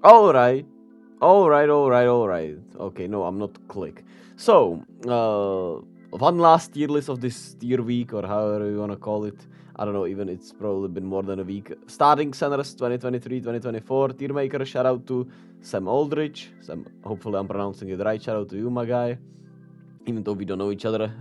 Alright. Alright. Okay, no, I'm not click. So, one last tier list of this tier week, or however you wanna call it. I don't know, even it's probably been more than a week. Starting centers 2023-2024 tier maker. Shout out to Sam Aldridge. Sam, hopefully I'm pronouncing it right. Shout out to you, my guy. Even though we don't know each other.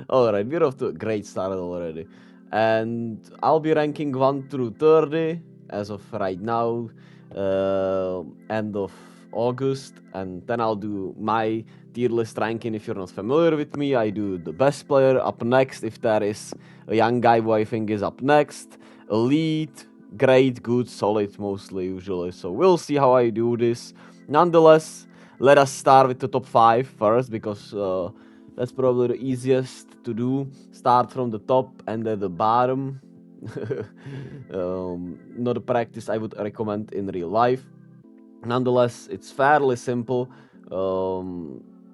Alright, we're off to a great start already. And I'll be ranking 1 through 30 as of right now, end of August. And then I'll do my tier list ranking. If you're not familiar with me, I do the best player up next. If there is a young guy who I think is up next, elite, great, good, solid, mostly usually. So we'll see how I do this. Nonetheless, let us start with the top 5 first, because that's probably the easiest to do. Start from the top and at the bottom. Not a practice I would recommend in real life. Nonetheless, it's fairly simple.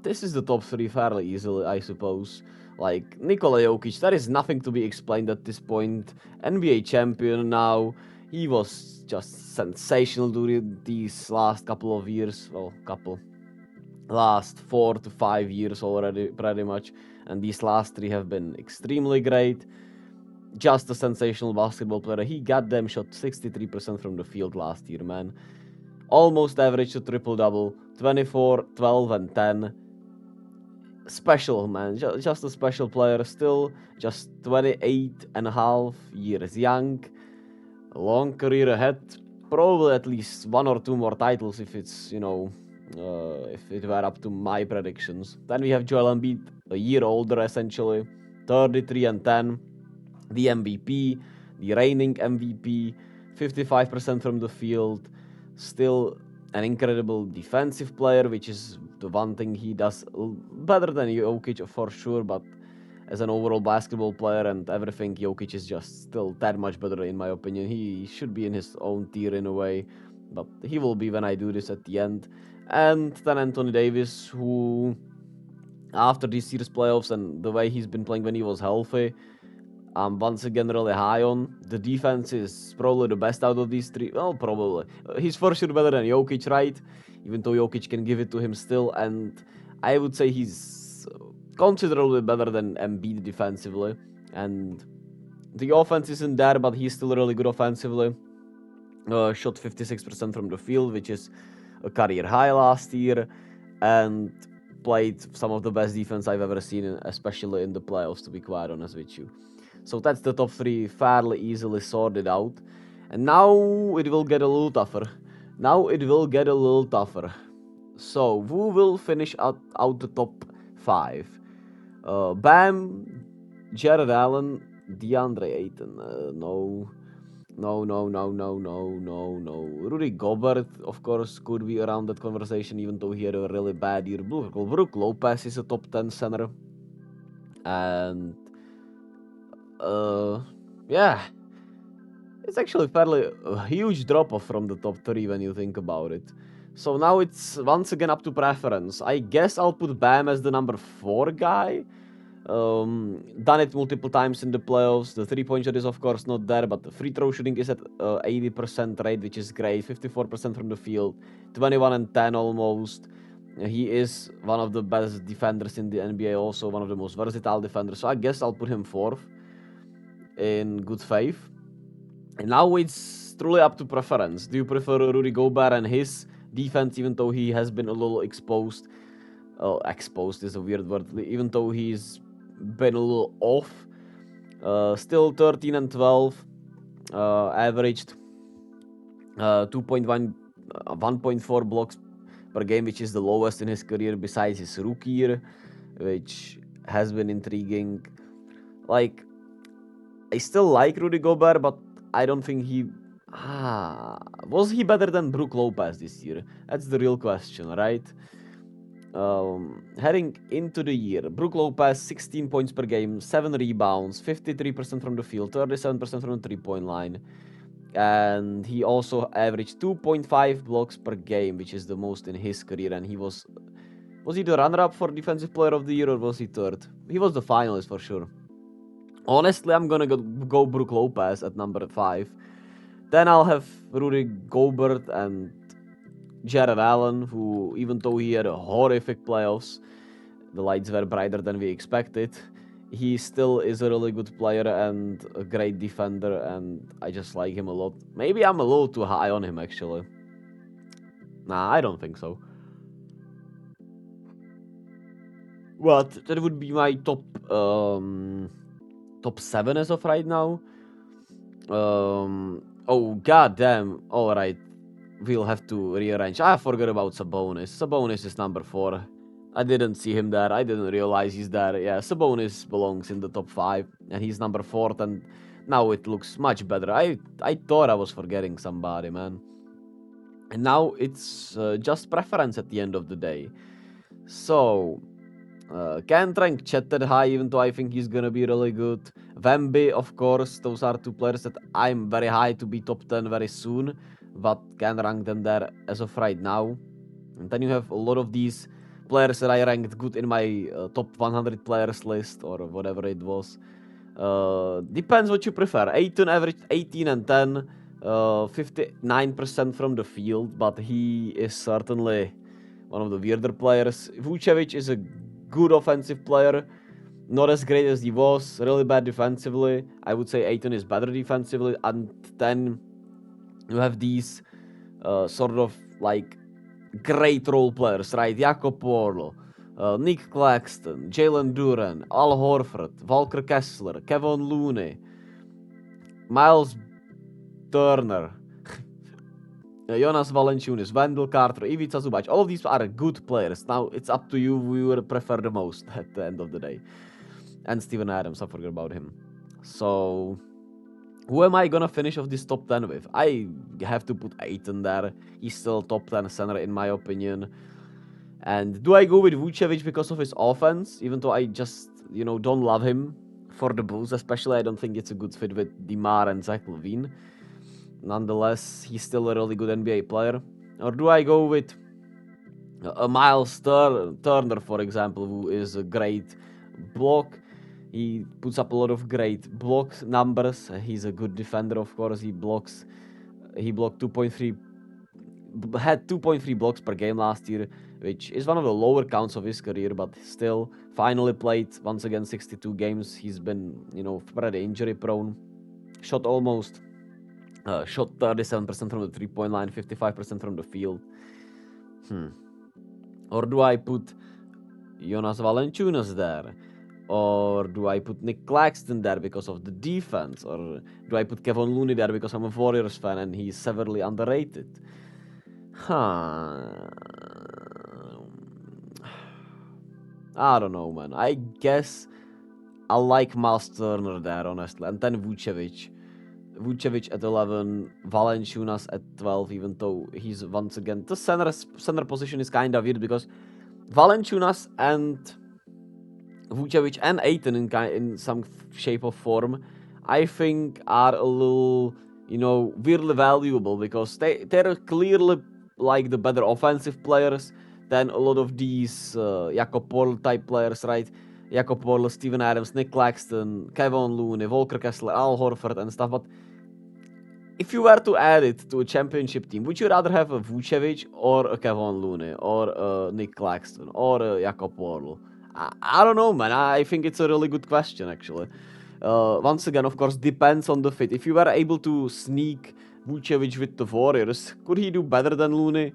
This is the top 3 fairly easily, I suppose. Like, Nikola Jokic, there is nothing to be explained at this point. NBA champion now. He was just sensational during these last couple of years. Well, last 4 to 5 years already, pretty much. And these last 3 have been extremely great. Just a sensational basketball player. He goddamn shot 63% from the field last year, man. Almost averaged a triple-double, 24, 12, and 10. Special, man. Just a special player. Still just 28 and a half years young. Long career ahead. Probably at least 1 or 2 more titles if it's, if it were up to my predictions. Then we have Joel Embiid, a year older essentially. 33 and 10. The MVP, the reigning MVP. 55% from the field. Still an incredible defensive player, which is the one thing he does better than Jokic for sure, but as an overall basketball player and everything, Jokic is just still that much better in my opinion. He should be in his own tier in a way, but he will be when I do this at the end. And then Anthony Davis, who after this year's playoffs and the way he's been playing when he was healthy, I'm once again really high on. The defense is probably the best out of these 3. Well, probably. He's for sure better than Jokic, right? Even though Jokic can give it to him still. And I would say he's considerably better than Embiid defensively. And the offense isn't there, but he's still really good offensively. Shot 56% from the field, which is a career high last year. And played some of the best defense I've ever seen, especially in the playoffs, to be quite honest with you. So that's the top 3 fairly easily sorted out. And now it will get a little tougher. So who will finish out the top 5? Bam, Jared Allen, DeAndre Ayton. No. Rudy Gobert, of course, could be around that conversation, even though he had a really bad year. Brook Lopez is a top 10 center. And yeah, it's actually fairly a huge drop off from the top 3 when you think about it. So now it's once again up to preference. I guess I'll put Bam as the number 4 guy. Done it multiple times in the playoffs. The 3-point shot is of course not there, but the free throw shooting is at 80% rate, which is great. 54% from the field, 21 and 10 almost. He is one of the best defenders in the NBA, also one of the most versatile defenders. So I guess I'll put him 4th in good faith. And now it's truly up to preference. Do you prefer Rudy Gobert and his defense, even though he has been a little exposed? Exposed is a weird word. Even though he's been a little off. Still 13 and 12. Averaged 2.1, 1.4 blocks per game, which is the lowest in his career besides his rookie year, which has been intriguing. Like, I still like Rudy Gobert, but I don't think he... was he better than Brook Lopez this year? That's the real question, right? Heading into the year, Brook Lopez, 16 points per game, 7 rebounds, 53% from the field, 37% from the 3-point line. And he also averaged 2.5 blocks per game, which is the most in his career. And he was he the runner-up for Defensive Player of the Year, or was he 3rd? He was the finalist for sure. Honestly, I'm gonna go Brook Lopez at number 5. Then I'll have Rudy Gobert and Jared Allen, who, even though he had a horrific playoffs, the lights were brighter than we expected. He still is a really good player and a great defender, and I just like him a lot. Maybe I'm a little too high on him, actually. Nah, I don't think so. But that would be my top 7 as of right now. Oh, goddamn. Alright. We'll have to rearrange. I forgot about Sabonis. Sabonis is number 4. I didn't see him there. I didn't realize he's there. Yeah, Sabonis belongs in the top 5. And he's number 4. And now it looks much better. I thought I was forgetting somebody, man. And now it's just preference at the end of the day. So, can't rank Chet that high, even though I think he's gonna be really good. Wemby, of course, those are 2 players that I'm very high to be top 10 very soon, but can't rank them there as of right now. And then you have a lot of these players that I ranked good in my top 100 players list, or whatever it was. Depends what you prefer. Ayton averaged 18 and 10, 59% from the field, but he is certainly one of the weirder players. Vucevic is a good offensive player, not as great as he was, really bad defensively. I would say Ayton is better defensively, and then you have these sort of like great role players, right? Jakob Poeltl, Nick Claxton, Jalen Duren, Al Horford, Walker Kessler, Kevin Looney, Miles Turner, Jonas Valanciunas, Wendell Carter, Ivica Zubac. All of these are good players. Now it's up to you who you would prefer the most at the end of the day. And Steven Adams, I forgot about him. So, who am I gonna finish off this top 10 with? I have to put Ayton there. He's still top 10 center in my opinion. And do I go with Vucevic because of his offense? Even though I just, don't love him for the Bulls, especially. I don't think it's a good fit with DeMar and Zach LaVine. Nonetheless, he's still a really good NBA player. Or do I go with a Miles Turner, for example, who is a great block? He puts up a lot of great block numbers. He's a good defender, of course. He blocked 2.3, had 2.3 blocks per game last year, which is one of the lower counts of his career, but still finally played once again 62 games. He's been, pretty injury prone. Shot 37% from the 3-point line, 55% from the field. Or do I put Jonas Valanciunas there? Or do I put Nick Claxton there because of the defense? Or do I put Kevin Looney there because I'm a Warriors fan and he's severely underrated? I don't know, man. I guess I like Miles Turner there, honestly. And then Vucevic. Vucevic at 11, Valanciunas at 12, even though he's once again... The center position is kind of weird because Valanciunas and Vucevic and Ayton in some shape or form, I think are a little, weirdly valuable because they're clearly like the better offensive players than a lot of these Jakob Poeltl type players, right? Jakob Poeltl, Steven Adams, Nick Claxton, Kevin Looney, Walker Kessler, Al Horford and stuff, but if you were to add it to a championship team, would you rather have a Vucevic or a Kevin Looney or a Nick Claxton or a Jakob Poeltl? I don't know, man. I think it's a really good question, actually. Once again, of course, depends on the fit. If you were able to sneak Vucevic with the Warriors, could he do better than Looney?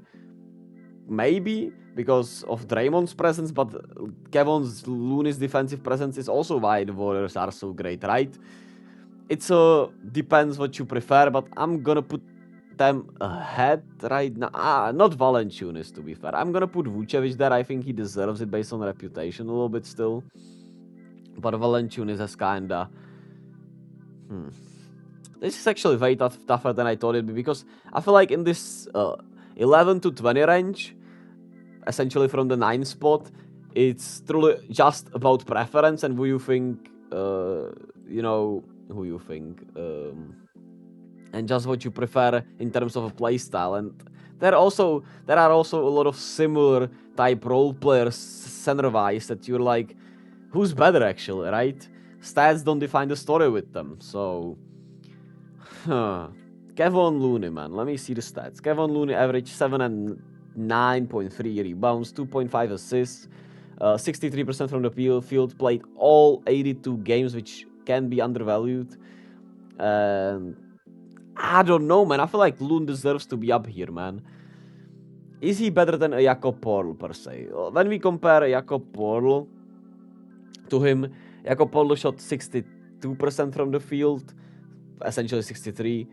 Maybe, because of Draymond's presence, but Looney's defensive presence is also why the Warriors are so great, right? It's depends what you prefer, but I'm gonna put them ahead right now. Not Valanciunas, to be fair. I'm gonna put Vucevic there. I think he deserves it based on reputation a little bit still. But Valanciunas is kinda... This is actually way tougher than I thought it'd be, because I feel like in this 11 to 20 range, essentially from the 9 spot, it's truly just about preference and who you think, who you think, and just what you prefer in terms of a playstyle. And there are also a lot of similar type role players center-wise that you're like, who's better actually, right? Stats don't define the story with them, so Kevon Looney, man. Let me see the stats. Kevon Looney averaged 7 and 9.3 rebounds, 2.5 assists, 63% from the field, played all 82 games, which can be undervalued. And I don't know, man. I feel like Loon deserves to be up here, man. Is he better than a Jakob Poeltl, per se? When we compare Jakob Poeltl to him, Jakob Poeltl shot 62% from the field, essentially 63.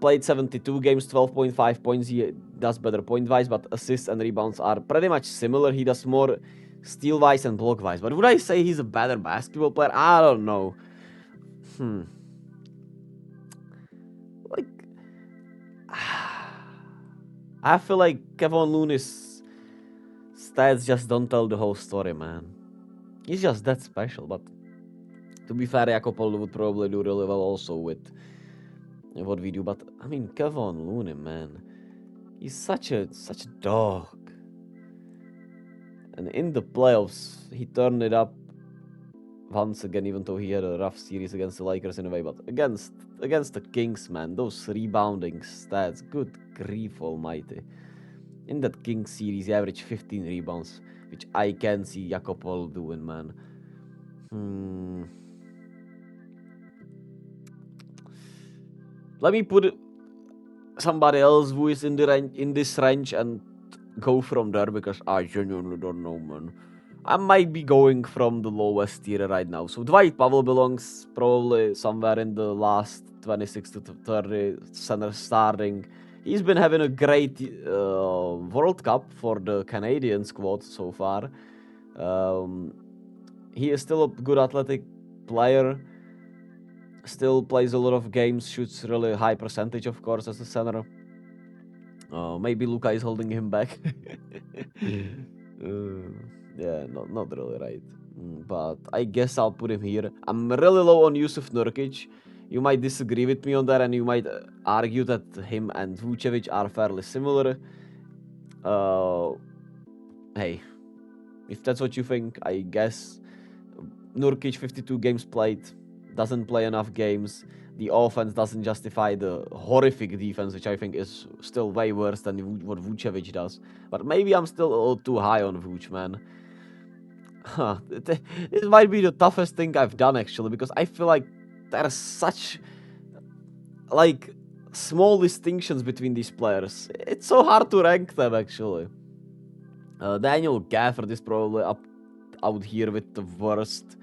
Played 72 games, 12.5 points. He does better point-wise, but assists and rebounds are pretty much similar. He does more steal-wise and block-wise. But would I say he's a better basketball player? I don't know. Like, I feel like Kevon Looney's stats just don't tell the whole story, man. He's just that special, but to be fair, Jakob Poeltl would probably do really well also with what we do. But I mean, Kevon Looney, man, he's such a dog. And in the playoffs, he turned it up once again, even though he had a rough series against the Lakers in a way. But against the Kings, man, those rebounding stats, good grief almighty. In that Kings series, he averaged 15 rebounds, which I can see Jakob Poeltl doing, man. Let me put somebody else who is in this range and go from there, because I genuinely don't know, man. I might be going from the lowest tier right now. So Dwight Powell belongs probably somewhere in the last 26 to 30 center starting. He's been having a great World Cup for the Canadian squad so far. He is still a good athletic player. Still plays a lot of games, shoots really high percentage, of course, as a center. Maybe Luka is holding him back. Yeah, not really, right? But I guess I'll put him here. I'm really low on Yusuf Nurkic. You might disagree with me on that, and you might argue that him and Vucevic are fairly similar. Hey, if that's what you think, I guess. Nurkic, 52 games played, doesn't play enough games. The offense doesn't justify the horrific defense, which I think is still way worse than what Vucevic does. But maybe I'm still a little too high on Vuce, man. This might be the toughest thing I've done, actually, because I feel like there are such, like, small distinctions between these players. It's so hard to rank them, actually. Daniel Gafford is probably out here with the worst.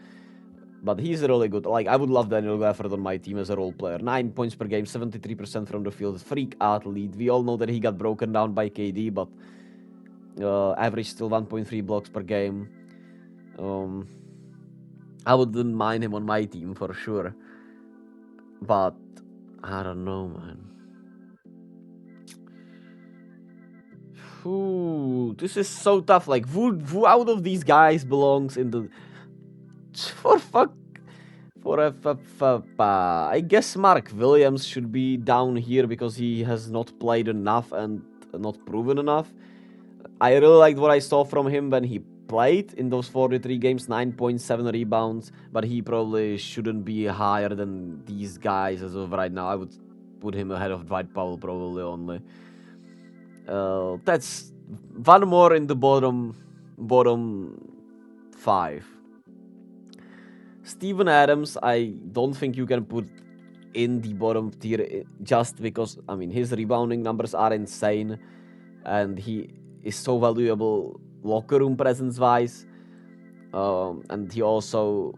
But he's really good. Like, I would love Daniel Gafford on my team as a role player. 9 points per game, 73% from the field. Freak athlete. We all know that he got broken down by KD, but average still 1.3 blocks per game. I wouldn't mind him on my team for sure. But I don't know, man. Ooh, this is so tough. Like, who out of these guys belongs in the... I guess Mark Williams should be down here because he has not played enough and not proven enough. I really liked what I saw from him when he played in those 43 games, 9.7 rebounds, but he probably shouldn't be higher than these guys as of right now. I would put him ahead of Dwight Powell probably only. That's one more in the bottom 5. Steven Adams, I don't think you can put in the bottom tier just because, I mean, his rebounding numbers are insane and he is so valuable locker room presence-wise. And he also,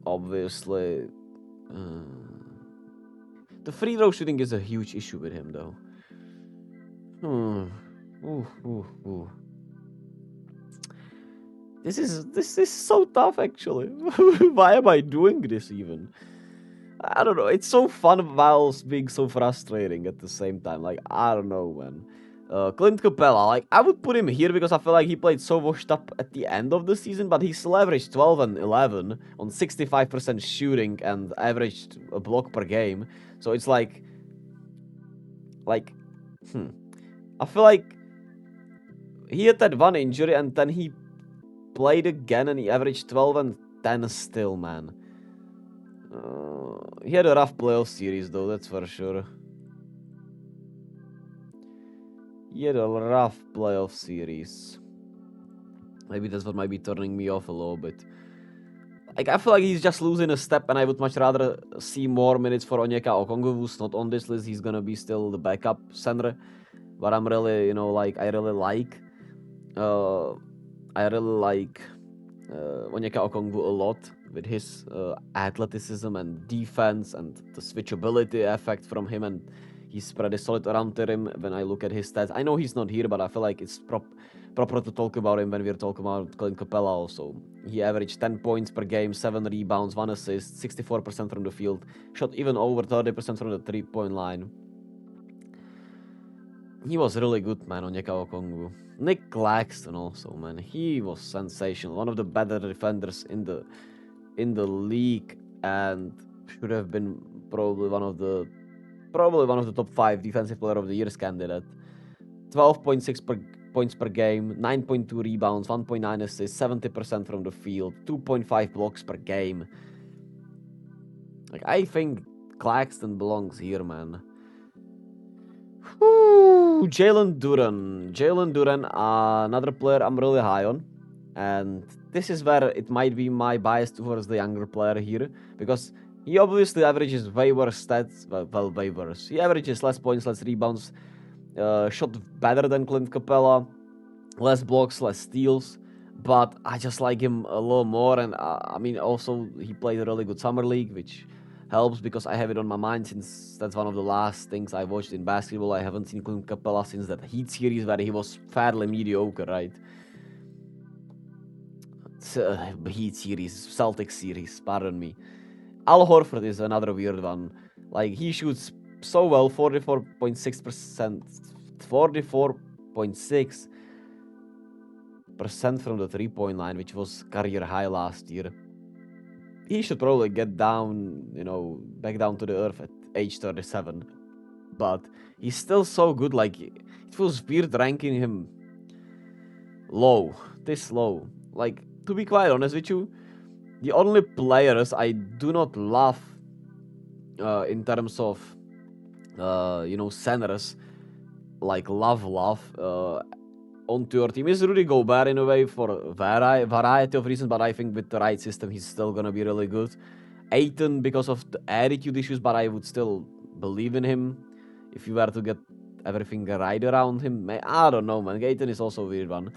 obviously... the free throw shooting is a huge issue with him, though. This is so tough, actually. Why am I doing this even? I don't know. It's so fun while being so frustrating at the same time. Like, I don't know, man. Clint Capella, like, I would put him here because I feel like he played so washed up at the end of the season, but he still averaged 12 and 11 on 65% shooting and averaged a block per game. So it's like, I feel like he had that one injury and then he played again and he averaged 12 and 10 still, man. He had a rough playoff series, though, that's for sure. He had a rough playoff series. Maybe that's what might be turning me off a little bit. Like, I feel like he's just losing a step, and I would much rather see more minutes for Onyeka Okongwu, who's not on this list. He's gonna be still the backup center, but I'm really, like, I really like Onyeka Okongwu a lot with his athleticism and defense and the switchability effect from him, and he's pretty solid around the rim when I look at his stats. I know he's not here, but I feel like it's proper to talk about him when we're talking about Clint Capella also. He averaged 10 points per game, 7 rebounds, 1 assist, 64% from the field, shot even over 30% from the three-point line. He was really good, man, Onyeka Okongwu. Nick Claxton also, man. He was sensational. One of the better defenders in the league, and should have been probably one of the top 5 defensive player of the year's candidate. 12.6 points per game, 9.2 rebounds, 1.9 assists, 70% from the field, 2.5 blocks per game. Like, I think Claxton belongs here, man. Jalen Duren, another player I'm really high on, and this is where it might be my bias towards the younger player here, because he obviously averages way worse stats, well, way worse. He averages less points, less rebounds, shot better than Clint Capella, less blocks, less steals, but I just like him a little more, and I mean, also, he played a really good summer league, which helps because I have it on my mind since that's one of the last things I watched in basketball. I haven't seen Clint Capella since that Heat series where he was fairly mediocre, right? Heat series, Celtics series, pardon me. Al Horford is another weird one. Like, he shoots so well, 44.6%, 44.6% from the three-point line, which was career high last year. He should probably get down, back down to the earth at age 37. But he's still so good, like, it feels weird ranking him this low. Like, to be quite honest with you, the only players I do not love in terms of, centers, like, love, onto your team is Rudy Gobert in a way for a variety of reasons, but I think with the right system he's still gonna be really good. Ayton because of the attitude issues, but I would still believe in him if you were to get everything right around him. I don't know, man. Ayton is also a weird one.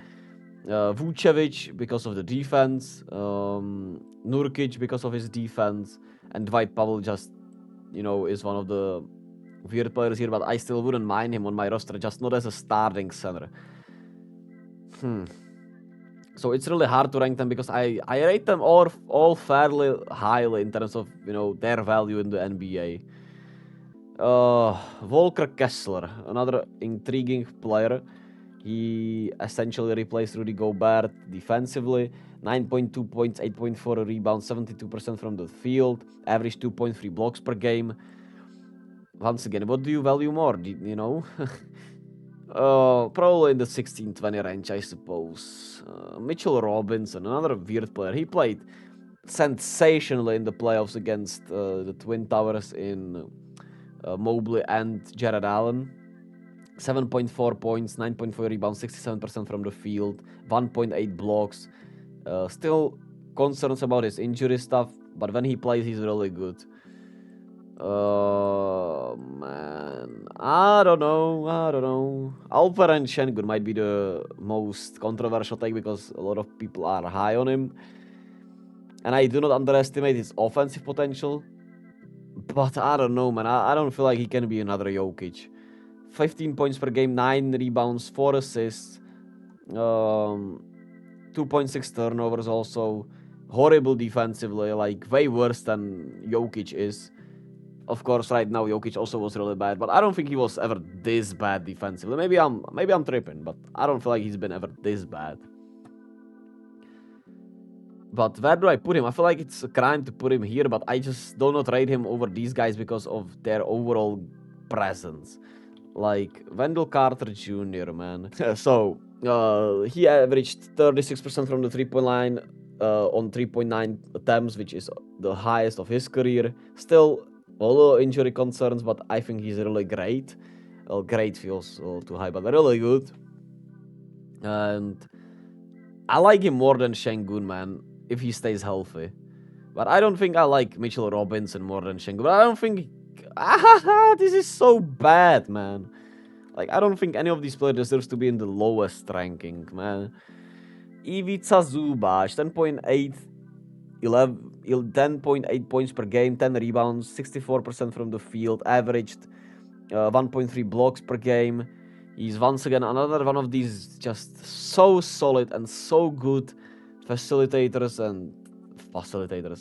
Vucevic because of the defense, Nurkic because of his defense, and Dwight Powell just, is one of the weird players here, but I still wouldn't mind him on my roster, just not as a starting center. So it's really hard to rank them because I rate them all fairly highly in terms of, their value in the NBA. Volker Kessler, another intriguing player. He essentially replaced Rudy Gobert defensively. 9.2 points, 8.4 rebounds, 72% from the field, average 2.3 blocks per game. Once again, what do you value more? Probably in the 16-20 range, I suppose. Mitchell Robinson, another weird player. He played sensationally in the playoffs against the Twin Towers in Mobley and Jared Allen. 7.4 points, 9.4 rebounds, 67% from the field, 1.8 blocks. Still concerns about his injury stuff, but when he plays, he's really good. Man, I don't know. Alperen Şengün might be the most controversial take because a lot of people are high on him, and I do not underestimate his offensive potential. But I don't know, man. I don't feel like he can be another Jokic. 15 points per game, 9 rebounds, 4 assists, 2.6 turnovers also. Horrible defensively, like way worse than Jokic is. Of course, right now Jokic also was really bad, but I don't think he was ever this bad defensively. Maybe I'm tripping, but I don't feel like he's been ever this bad. But where do I put him? I feel like it's a crime to put him here, but I just do not rate him over these guys because of their overall presence. Like Wendell Carter Jr., man. So, he averaged 36% from the three-point line on 3.9 attempts, which is the highest of his career. Still, a little injury concerns, but I think he's really great. Well, great feels a little too high, but really good. And I like him more than Şengün, man, if he stays healthy. But I don't think I like Mitchell Robinson more than Şengün. But I don't think... this is so bad, man. Like, I don't think any of these players deserves to be in the lowest ranking, man. Ivica Zubac, 10.8, 10.8 points per game, 10 rebounds, 64% from the field, averaged 1.3 blocks per game. He's once again another one of these just so solid and so good facilitators,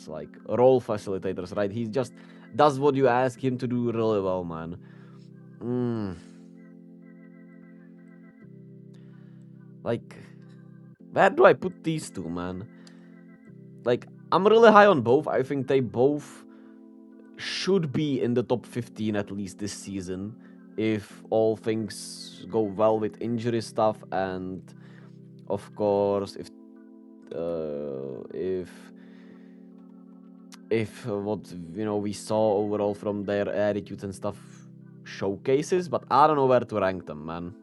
like role facilitators, right? He just does what you ask him to do really well, man. Like, where do I put these two, man? Like, I'm really high on both. I think they both should be in the top 15 at least this season, if all things go well with injury stuff, and of course if what we saw overall from their attitudes and stuff showcases. But I don't know where to rank them, man.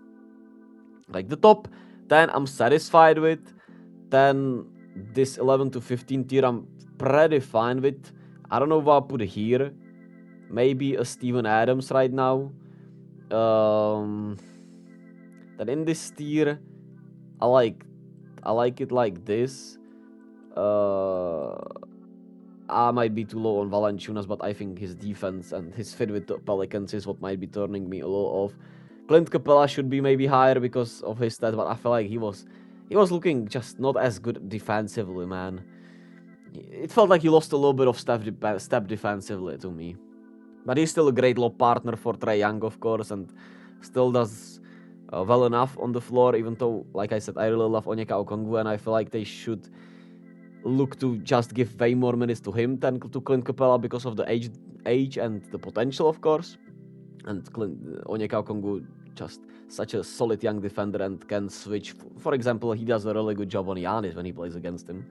Like, the top 10 I'm satisfied with, then this 11 to 15 tier I'm pretty fine with. I don't know what I put here. Maybe a Steven Adams right now. Then in this tier, I like it like this. I might be too low on Valanciunas, but I think his defense and his fit with the Pelicans is what might be turning me a little off. Clint Capella should be maybe higher because of his stats, but I feel like he was looking just not as good defensively, man. It felt like he lost a little bit of step defensively to me. But he's still a great lob partner for Trae Young, of course, and still does well enough on the floor, even though, like I said, I really love Onyeka Okongwu, and I feel like they should look to just give way more minutes to him than to Clint Capella because of the age and the potential, of course. And Onyeka Okongwu, just such a solid young defender and can switch. For example, he does a really good job on Giannis when he plays against him.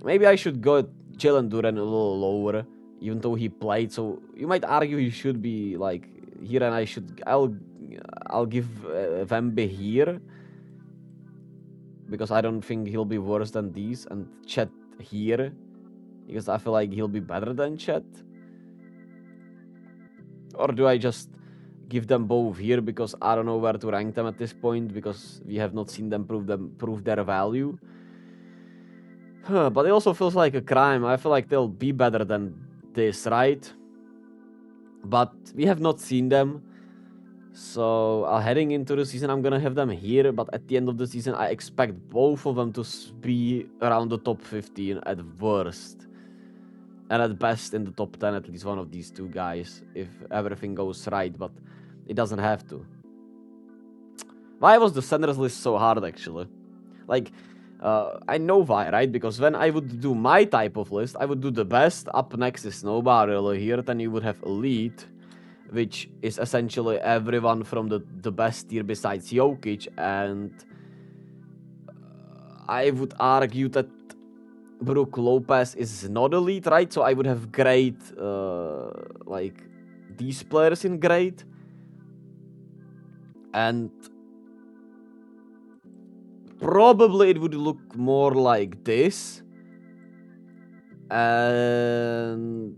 Maybe I should go at Jalen Duren a little lower, even though he played. So you might argue he should be like here, and I'll give Wemby here, because I don't think he'll be worse than these, and Chet here, because I feel like he'll be better than Chet. Or do I just give them both here, because I don't know where to rank them at this point, because we have not seen them prove their value. But it also feels like a crime. I feel like they'll be better than this, right? But we have not seen them. So heading into the season, I'm gonna have them here. But at the end of the season, I expect both of them to be around the top 15 at worst. And at best in the top 10, at least one of these two guys, if everything goes right. But it doesn't have to. Why was the centers list so hard, actually? Like, I know why, right? Because when I would do my type of list, I would do the best. Up next is nobody really here. Then you would have elite, which is essentially everyone from the best tier besides Jokic. And I would argue that Brook Lopez is not elite, right? So I would have great, like, these players in great. And probably it would look more like this. And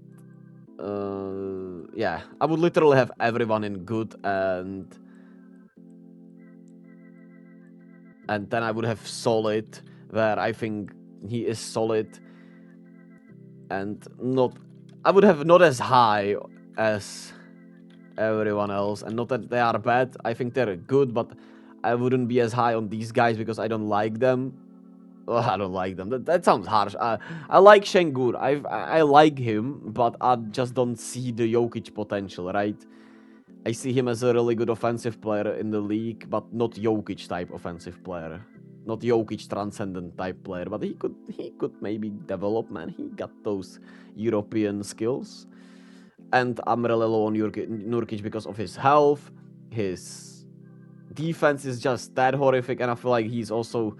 yeah, I would literally have everyone in good, and then I would have solid, where I think he is solid, and I would have not as high as everyone else, and not that they are bad. I think they're good, but I wouldn't be as high on these guys because I don't like them. I don't like them. That sounds harsh. I like Şengün. I like him, but I just don't see the Jokic potential, right? I see him as a really good offensive player in the league, but not Jokic type offensive player. Not Jokic transcendent type player, but he could maybe develop, man. He got those European skills. And I'm really low on Nurkic because of his health. His defense is just that horrific, and I feel like he's also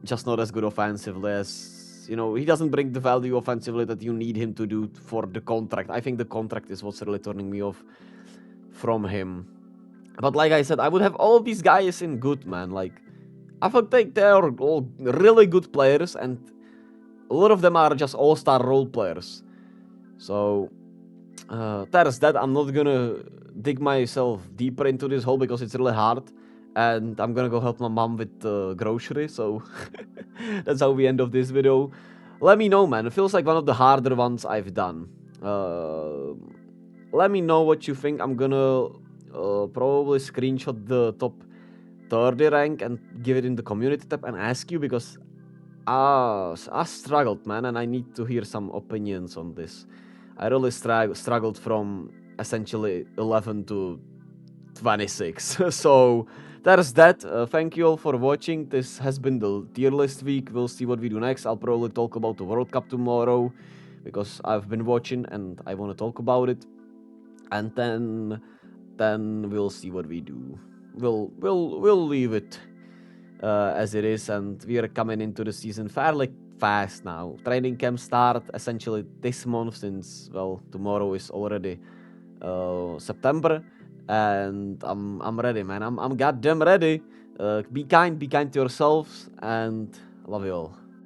just not as good offensively as, he doesn't bring the value offensively that you need him to do for the contract. I think the contract is what's really turning me off. from him. But like I said, I would have all these guys in good, man. Like, I think they are all really good players, and a lot of them are just all-star role players. So that is that. I'm not gonna dig myself deeper into this hole because it's really hard, and I'm gonna go help my mom with grocery. So that's how we end of this video. Let me know, man. It feels like one of the harder ones I've done. Let me know what you think. I'm gonna probably screenshot the top 30 rank and give it in the community tab and ask you, because I struggled, man, and I need to hear some opinions on this. I really struggled from essentially 11 to 26. So that is that. Thank you all for watching. This has been the tier list week. We'll see what we do next. I'll probably talk about the World Cup tomorrow because I've been watching and I want to talk about it. And then we'll see what we do. We'll leave it as it is, and we are coming into the season fairly fast now. Training camp start essentially this month, since, well, tomorrow is already September, and I'm ready, man. I'm goddamn ready. Be kind to yourselves, and love you all.